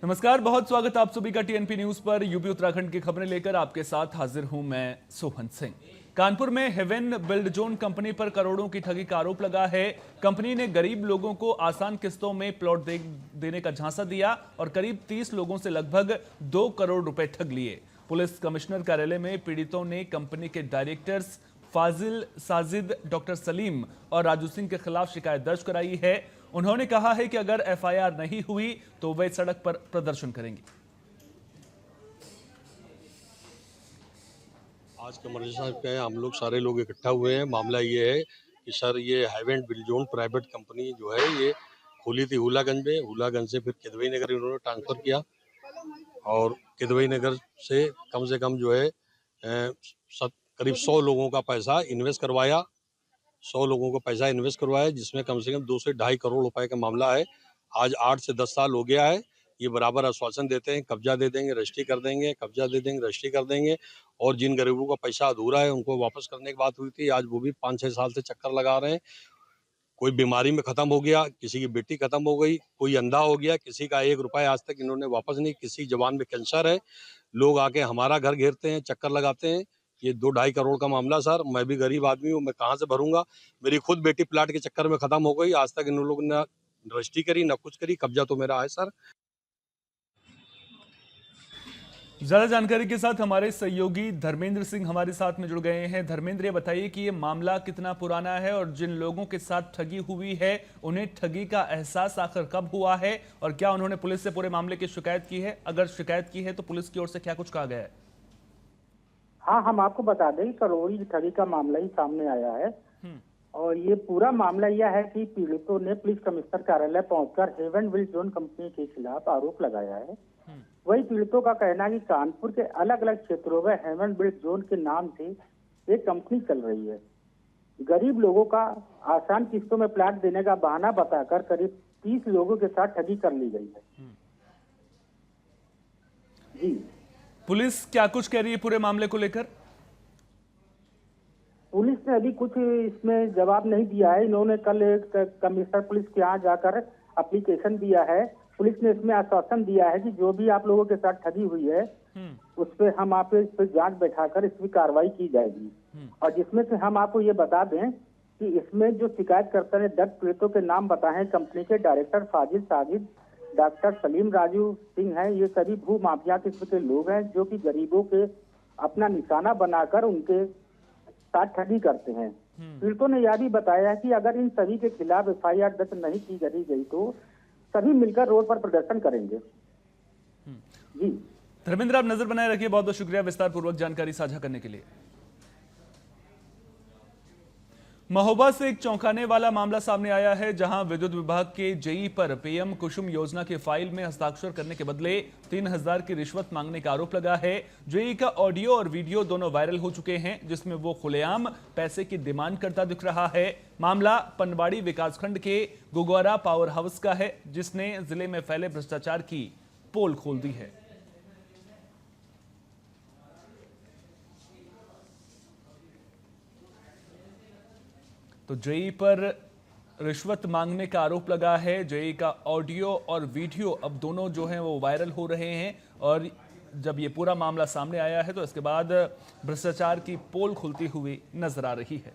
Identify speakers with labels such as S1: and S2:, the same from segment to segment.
S1: नमस्कार, बहुत स्वागत आप सभी का टीएनपी न्यूज पर। यूपी उत्तराखंड की खबरें लेकर आपके साथ हाजिर हूं मैं सोहन सिंह। कानपुर में हेवन बिल्ड जोन कंपनी पर करोड़ों की ठगी का आरोप लगा है। कंपनी ने गरीब लोगों को आसान किस्तों में प्लॉट देने का झांसा दिया और करीब 30 लोगों से लगभग 2 करोड़ रुपए ठग लिए। पुलिस कमिश्नर कार्यालय में पीड़ितों ने कंपनी के डायरेक्टर्स फाजिल, साजिद, डॉक्टर सलीम और राजू सिंह के खिलाफ शिकायत दर्ज कराई है। उन्होंने कहा है कि अगर एफआईआर नहीं हुई तो वे सड़क पर प्रदर्शन करेंगे।
S2: आज कमर्शियल पे हम लोग सारे लोग इकट्ठा हुए हैं। मामला ये है कि सर ये heaven build zone private company जो है ये खुली थी हुलागंज में। हुलागंज से फिर किदवई नगर इन्होंने ट्रांसफर किया और किदवई नगर से कम जो है करीब 100 लोगों का पैसा इन्वेस्ट करवाया। 100 लोगों को पैसा इन्वेस्ट करवाया जिसमें कम से कम 2 से 2.5 करोड़ रुपए का मामला है। आज 8 से 10 साल हो गया है। ये बराबर आश्वासन देते हैं कब्जा दे देंगे, रजिस्ट्री कर देंगे, कब्जा दे देंगे, रजिस्ट्री कर देंगे। और जिन गरीबों का पैसा अधूरा है उनको वापस करने की बात हुई थी। आज वो भी 5-6 साल से चक्कर लगा रहे हैं। कोई बीमारी में खत्म हो गया, किसी की बेटी खत्म हो गई, कोई अंधा हो गया, किसी का 1 रुपया आज तक इन्होंने वापस नहीं। किसी जवान में कैंसर है, लोग आके हमारा घर घेरते हैं, चक्कर लगाते हैं। ये 2-2.5 करोड़ का मामला सर। मैं भी गरीब आदमी हूँ, मैं कहाँ से भरूंगा। मेरी खुद बेटी प्लाट के चक्कर में खत्म हो गई। आज तक इन लोगों ने रजिस्ट्री करी ना कुछ करी। कब्जा तो मेरा है सर।
S1: ज्यादा जानकारी के साथ हमारे सहयोगी धर्मेंद्र सिंह हमारे साथ में जुड़ गए हैं। धर्मेंद्र, ये बताइए कि ये मामला कितना पुराना है और जिन लोगों के साथ ठगी हुई है उन्हें ठगी का एहसास आखिर कब हुआ है और क्या उन्होंने पुलिस से पूरे मामले की शिकायत की है? अगर शिकायत की है तो पुलिस की ओर से क्या कुछ कहा गया है?
S3: हाँ, हम आपको बता दें करोड़ों की ठगी का मामला ही सामने आया है। और ये पूरा मामला यह है कि पीड़ितों ने पुलिस कमिश्नर कार्यालय पहुंचकर हेवन बिल्ड जोन कंपनी के खिलाफ आरोप लगाया है। वही पीड़ितों का कहना है कि कानपुर के अलग अलग क्षेत्रों में हेवन बिल्ड जोन के नाम से एक कंपनी चल रही है। गरीब लोगों का आसान किस्तों में प्लाट देने का बहाना बताकर करीब 30 लोगों के साथ ठगी कर ली गई है। जी,
S1: पुलिस क्या कुछ कह रही है पूरे मामले को लेकर?
S3: पुलिस ने अभी कुछ इसमें जवाब नहीं दिया है। इन्होंने कल एक कमिश्नर पुलिस के यहाँ जाकर एप्लीकेशन दिया है। पुलिस ने इसमें आश्वासन दिया है कि जो भी आप लोगों के साथ ठगी हुई है उस पर हम आप इस पर जांच बैठाकर इस पर कार्रवाई की जाएगी। और जिसमें से हम आपको ये बता दें कि इसमें जो शिकायतकर्ता ने 10 पीड़ितों के नाम बताए हैं, कंपनी के डायरेक्टर फाजिल, साजिद, डॉक्टर सलीम, राजू सिंह हैं। ये सभी भू माफिया किस्म के लोग हैं जो कि गरीबों के अपना निशाना बनाकर उनके साथ ठगी करते हैं। पीड़ितों ने यह भी बताया कि अगर इन सभी के खिलाफ एफआईआर दर्ज नहीं की गई तो सभी मिलकर रोड पर प्रदर्शन करेंगे। जी
S1: धर्मेंद्र, आप नजर बनाए रखिए। बहुत बहुत शुक्रिया विस्तार पूर्वक जानकारी साझा करने के लिए। महोबा से एक चौंकाने वाला मामला सामने आया है, जहां विद्युत विभाग के जेई पर पीएम कुसुम योजना की फाइल में हस्ताक्षर करने के बदले 3000 की रिश्वत मांगने का आरोप लगा है। जेई का ऑडियो और वीडियो दोनों वायरल हो चुके हैं, जिसमें वो खुलेआम पैसे की डिमांड करता दिख रहा है। मामला पनवाड़ी विकासखंड के गुग्वारा पावर हाउस का है, जिसने जिले में फैले भ्रष्टाचार की पोल खोल दी है। तो जेई पर रिश्वत मांगने का आरोप लगा है। जेई का ऑडियो और वीडियो अब दोनों जो हैं वो वायरल हो रहे हैं और जब ये पूरा मामला सामने आया है तो इसके बाद भ्रष्टाचार की पोल खुलती हुई नजर आ रही है।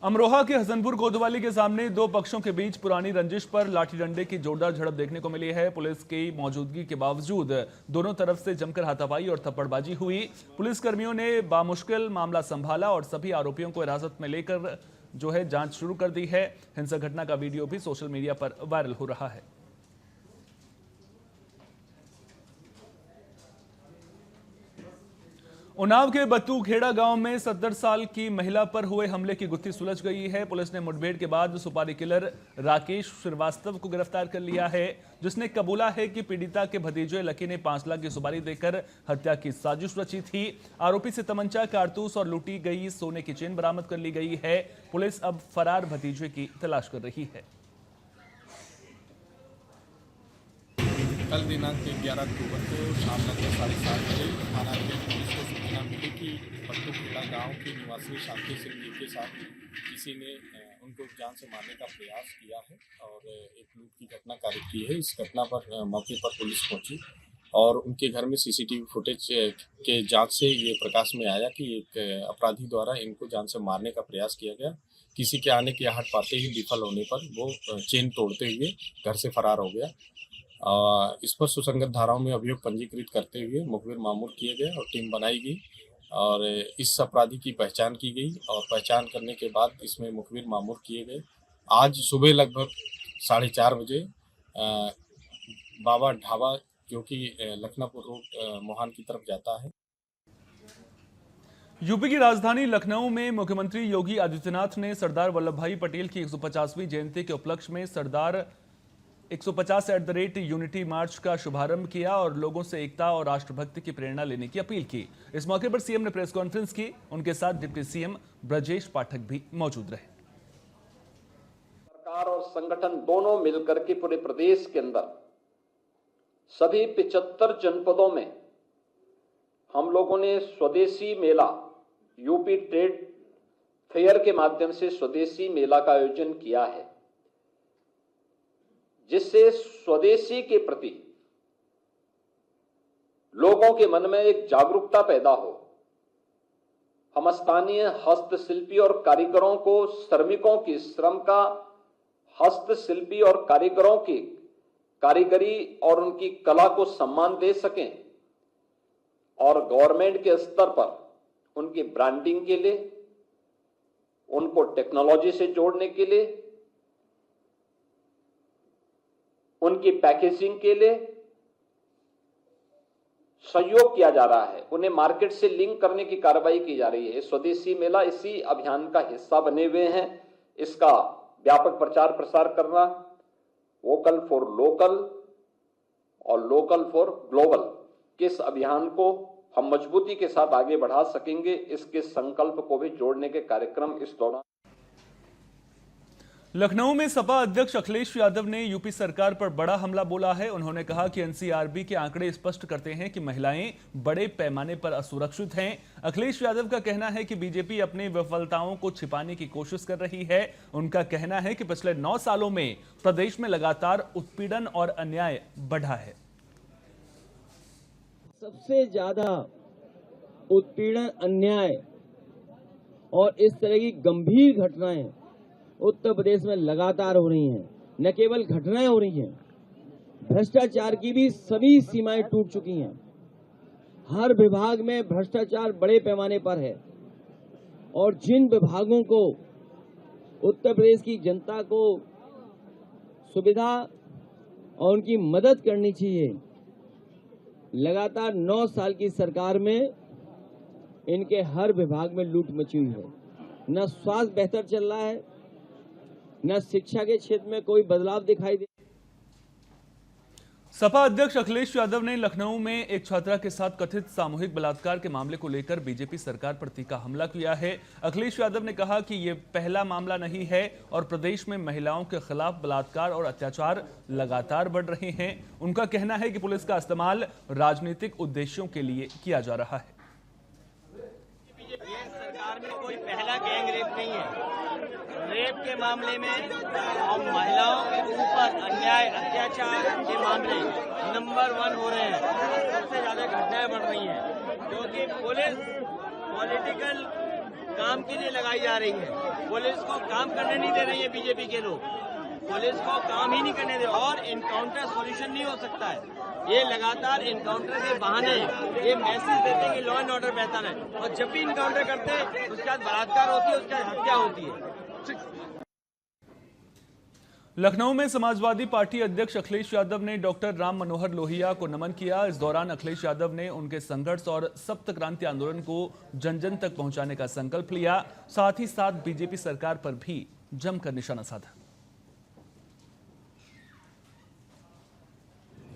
S1: अमरोहा के हसनपुर कोतवाली के सामने दो पक्षों के बीच पुरानी रंजिश पर लाठी डंडे की जोरदार झड़प देखने को मिली है। पुलिस की मौजूदगी के बावजूद दोनों तरफ से जमकर हाथापाई और थप्पड़बाजी हुई। पुलिस कर्मियों ने बामुश्किल मामला संभाला और सभी आरोपियों को हिरासत में लेकर जो है जांच शुरू कर दी है। हिंसक घटना का वीडियो भी सोशल मीडिया पर वायरल हो रहा है। उन्नाव के बत्तूखेड़ा गांव में 70 साल की महिला पर हुए हमले की गुत्थी सुलझ गई है। पुलिस ने मुठभेड़ के बाद सुपारी किलर राकेश श्रीवास्तव को गिरफ्तार कर लिया है, जिसने कबूला है कि पीड़िता के भतीजे लकी ने 5 लाख की सुपारी देकर हत्या की साजिश रची थी। आरोपी से तमंचा, कारतूस और लूटी गई सोने की चेन बरामद कर ली गई है। पुलिस अब फरार भतीजे की तलाश कर रही है।
S4: कल दिनांक 11 अक्टूबर को शाम लगभग 7:30 बजे थाना के पुलिस को सूचना मिली थे कि पट्टू खेड़ा गाँव के निवासी शांति सिंह जी के साथ किसी ने उनको जान से मारने का प्रयास किया है और एक लूट की घटना कारित की है। इस घटना पर मौके पर पुलिस पहुंची और उनके घर में सीसीटीवी फुटेज के जांच से ये प्रकाश में आया कि एक अपराधी द्वारा इनको जान से मारने का प्रयास किया गया। किसी के आने की आहट पाते ही विफल होने पर वो चेन तोड़ते हुए घर से फरार हो गया। इस पर सुसंगत धाराओं में अभियोग पंजीकृत करते हुए मुखबिर मामूल किए गए और टीम बनाई गई और इस अपराधी की पहचान की गई और पहचान करने के बाद इसमें मुखबिर मामूल किए गए। आज सुबह लगभग 4:30 बजे बाबा ढाबा जो कि लखनऊ रोड मोहान की तरफ जाता है।
S1: यूपी की राजधानी लखनऊ में मुख्यमंत्री योगी आदित्यनाथ ने सरदार वल्लभ भाई पटेल की 150वीं जयंती के उपलक्ष्य में सरदार 150 यूनिटी मार्च का शुभारंभ किया और लोगों से एकता और राष्ट्रभक्ति की प्रेरणा लेने की अपील की। इस मौके पर सीएम ने प्रेस कॉन्फ्रेंस की। उनके साथ डिप्टी सीएम ब्रजेश पाठक भी मौजूद रहे।
S5: सरकार और संगठन दोनों मिलकर के पूरे प्रदेश के अंदर सभी 75 जनपदों में हम लोगों ने स्वदेशी मेला यूपी ट्रेड फेयर के माध्यम से स्वदेशी मेला का आयोजन किया है, जिससे स्वदेशी के प्रति लोगों के मन में एक जागरूकता पैदा हो। हम स्थानीय हस्तशिल्पी और कारीगरों को श्रमिकों की श्रम का हस्तशिल्पी और कारीगरों की कारीगरी और उनकी कला को सम्मान दे सकें और गवर्नमेंट के स्तर पर उनकी ब्रांडिंग के लिए, उनको टेक्नोलॉजी से जोड़ने के लिए, उनकी पैकेजिंग के लिए सहयोग किया जा रहा है। उन्हें मार्केट से लिंक करने की कार्रवाई की जा रही है। स्वदेशी मेला इसी अभियान का हिस्सा बने हुए हैं। इसका व्यापक प्रचार प्रसार करना, वोकल फॉर लोकल और लोकल फॉर ग्लोबल के इस अभियान को हम मजबूती के साथ आगे बढ़ा सकेंगे। इसके संकल्प को भी जोड़ने के कार्यक्रम इस दौरान।
S1: लखनऊ में सपा अध्यक्ष अखिलेश यादव ने यूपी सरकार पर बड़ा हमला बोला है। उन्होंने कहा कि एनसीआरबी के आंकड़े स्पष्ट करते हैं कि महिलाएं बड़े पैमाने पर असुरक्षित हैं। अखिलेश यादव का कहना है कि बीजेपी अपनी विफलताओं को छिपाने की कोशिश कर रही है। उनका कहना है कि पिछले 9 सालों में प्रदेश में लगातार उत्पीड़न और अन्याय बढ़ा है।
S6: सबसे ज्यादा उत्पीड़न, अन्याय और इस तरह की गंभीर घटनाएं उत्तर प्रदेश में लगातार हो रही हैं। न केवल घटनाएं हो रही हैं, भ्रष्टाचार की भी सभी सीमाएं टूट चुकी हैं। हर विभाग में भ्रष्टाचार बड़े पैमाने पर है और जिन विभागों को उत्तर प्रदेश की जनता को सुविधा और उनकी मदद करनी चाहिए, लगातार 9 साल की सरकार में इनके हर विभाग में लूट मची हुई है। न स्वास्थ्य बेहतर चल रहा है, न शिक्षा के क्षेत्र में कोई बदलाव दिखाई दे।
S1: सपा अध्यक्ष अखिलेश यादव ने लखनऊ में एक छात्रा के साथ कथित सामूहिक बलात्कार के मामले को लेकर बीजेपी सरकार पर तीखा हमला किया है। अखिलेश यादव ने कहा कि यह पहला मामला नहीं है और प्रदेश में महिलाओं के खिलाफ बलात्कार और अत्याचार लगातार बढ़ रहे हैं। उनका कहना है कि पुलिस का इस्तेमाल राजनीतिक उद्देश्यों के लिए किया जा रहा है।
S7: सरकार में कोई पहला गैंग रेप नहीं है। रेप के मामले में और महिलाओं के ऊपर अन्याय अत्याचार के मामले नंबर 1 हो रहे हैं। सबसे ज्यादा घटनाएं बढ़ रही हैं, क्योंकि पुलिस पॉलिटिकल काम के लिए लगाई जा रही है। पुलिस को काम करने नहीं दे रही है बीजेपी के लोग, पुलिस को काम ही नहीं करने दे। और इनकाउंटर सॉल्यूशन नहीं हो सकता है। ये लगातार इनकाउंटर के बहाने ये मैसेज देते हैं कि लॉ एंड ऑर्डर बेहतर है, और जब भी इनकाउंटर करते हैं उसके बाद बलात्कार होती है, उसके बाद हत्या होती है।
S1: लखनऊ में समाजवादी पार्टी अध्यक्ष अखिलेश यादव ने डॉक्टर राम मनोहर लोहिया को नमन किया। इस दौरान अखिलेश यादव ने उनके संघर्ष और सप्त क्रांति आंदोलन को जन जन तक पहुंचाने का संकल्प लिया। साथ ही साथ बीजेपी सरकार पर भी जमकर निशाना साधा।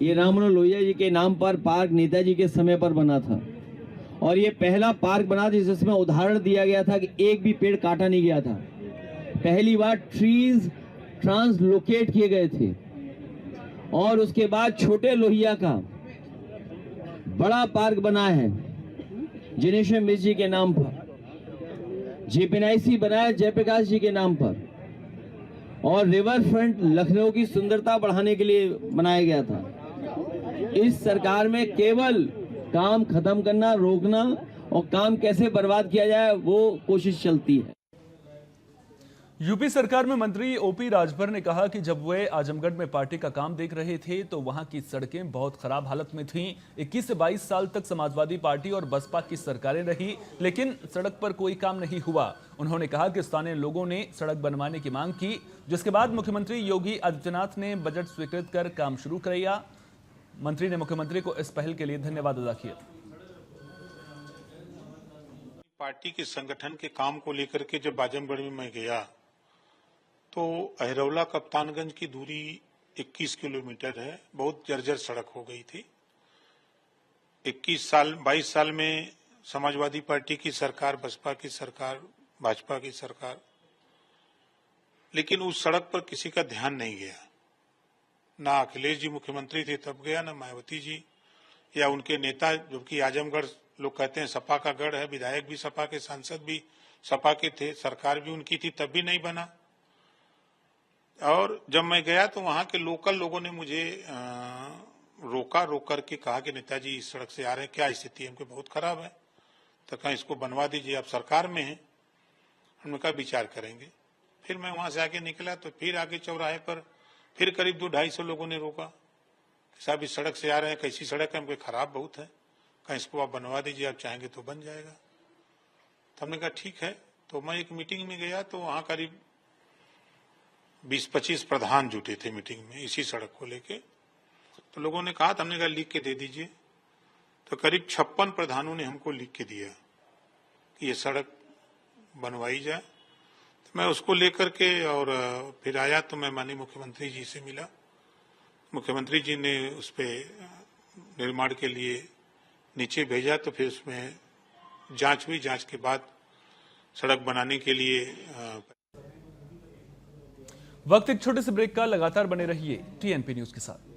S6: ये राम मनोहर लोहिया जी के नाम पर पार्क नेताजी के समय पर बना था और ये पहला पार्क बना था जिसमें उदाहरण दिया गया था कि एक भी पेड़ काटा नहीं गया था। पहली बार ट्रीज ट्रांसलोकेट किए गए थे और उसके बाद छोटे लोहिया का बड़ा पार्क बना है। जिनेश्वर मिश्र जी के नाम पर, जेपीएनआईसी बनाया जयप्रकाश जी के नाम पर, और रिवर फ्रंट लखनऊ की सुंदरता बढ़ाने के लिए बनाया गया था। इस सरकार में केवल काम खत्म करना, रोकना और काम कैसे बर्बाद किया जाए वो कोशिश चलती है।
S1: यूपी सरकार में मंत्री ओपी राजभर ने कहा कि जब वे आजमगढ़ में पार्टी का काम देख रहे थे तो वहां की सड़कें बहुत खराब हालत में थीं। 21 से 22 साल तक समाजवादी पार्टी और बसपा की सरकारें रही, लेकिन सड़क पर कोई काम नहीं हुआ। उन्होंने कहा कि स्थानीय लोगों ने सड़क बनवाने की मांग की, जिसके बाद मुख्यमंत्री योगी आदित्यनाथ ने बजट स्वीकृत कर काम शुरू किया। मंत्री ने मुख्यमंत्री को इस पहल के लिए धन्यवाद अदा किया।
S8: पार्टी के संगठन के काम को लेकर के जब आजमगढ़ में मैं गया तो अहिरौला कप्तानगंज की दूरी 21 किलोमीटर है। बहुत जर्जर सड़क हो गई थी। 22 साल में समाजवादी पार्टी की सरकार, बसपा की सरकार, भाजपा की सरकार, लेकिन उस सड़क पर किसी का ध्यान नहीं गया। ना अखिलेश जी मुख्यमंत्री थे तब गया, ना मायावती जी या उनके नेता, जो कि आजमगढ़ लोग कहते हैं सपा का गढ़ है, विधायक भी सपा के, सांसद भी सपा के थे, सरकार भी उनकी थी, तब भी नहीं बना। और जब मैं गया तो वहां के लोकल लोगों ने मुझे रोक करके कहा कि नेताजी इस सड़क से आ रहे हैं, क्या स्थिति है? हमको बहुत खराब है। तो कहा इसको बनवा दीजिए, आप सरकार में हैं। हमने कहा विचार करेंगे। फिर मैं वहां से आगे निकला तो फिर आगे चौराहे पर फिर करीब 200-250 लोगों ने रोका कि साहब इस सड़क से आ रहे हैं, कैसी सड़क है? हमको खराब बहुत है। कहा इसको आप बनवा दीजिए, आप चाहेंगे तो बन जाएगा। तो हमने कहा ठीक है। तो मैं एक मीटिंग में गया तो वहां करीब 20-25 प्रधान जुटे थे मीटिंग में इसी सड़क को लेके। तो लोगों ने कहा, हमने कहा लिख के दे दीजिए। तो करीब 56 प्रधानों ने हमको लिख के दिया कि ये सड़क बनवाई जाए। तो मैं उसको लेकर के और फिर आया तो मैं माननीय मुख्यमंत्री जी से मिला। मुख्यमंत्री जी ने उस पे निर्माण के लिए नीचे भेजा। तो फिर उसमें जांच हुई, जांच के बाद सड़क बनाने के लिए
S1: वक्त एक छोटे से ब्रेक का। लगातार बने रहिए टीएनपी न्यूज के साथ।